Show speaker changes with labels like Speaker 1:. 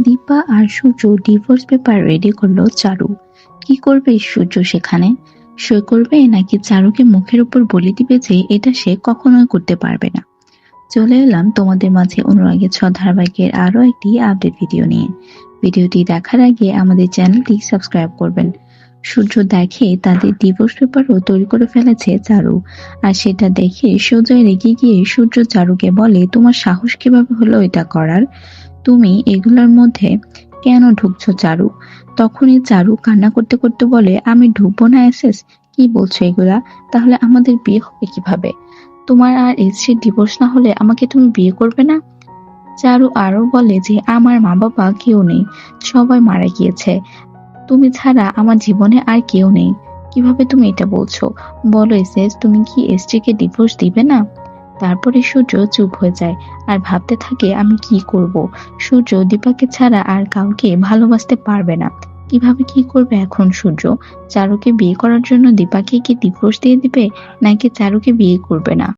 Speaker 1: দীপা আর সূর্য divorce paper ready করলো চারু। কি করবে সূর্য সেখানে? সই করবে নাকি চারুকে মুখের উপর বলে দিবে যে এটা সে কখনোই করতে পারবে না? চলে এলাম তোমাদের মাঝে অনুরাগের ছ ধারাবাহিকের আরো একটি আপডেট ভিডিও নিয়ে। ভিডিওটি দেখার আগে আমাদের চ্যানেলটি সাবস্ক্রাইব করবেন। সূর্য দেখে তাদের ডিভোর্স পেপারও তৈরি করে ফেলেছে চারু, আর সেটা দেখে সোজা রেগে গিয়ে সূর্য চারুকে বলে, তোমার সাহস কিভাবে হলো এটা করার? তুমি এগুলোর মধ্যে কেন ঢুকছো চারু? তখনই চারু কান্না করতে করতে বলে, আমি ঢুকবো না এসএস? কি বলছো এগুলা? তাহলে আমাদের বিয়ে হবে কিভাবে? তোমার আর এসির ডিভোর্স না হলে আমাকে তুমি বিয়ে করবে না? চারু আরো বলে যে আমার মা বাবা কেউ নেই, সবাই মারা গিয়েছে, তুমি ছাড়া আমার জীবনে আর কেউ নেই। কিভাবে তুমি এটা বলছো? বলো এসএস, তুমি কি এসটি কে ডিভোর্স দিবে না? তারপরে সূর্য চুপ হয়ে যায় আর ভাবতে থাকে আমি কি করব। সূর্য দীপাকে ছাড়া আর কাউকে ভালোবাসতে পারবে না। কিভাবে কি করবে এখন সূর্য? চারুকে বিয়ে করার জন্য দীপাকে কি ডিভোর্স দিয়ে দিবে, নাকি চারুকে বিয়ে করবে না?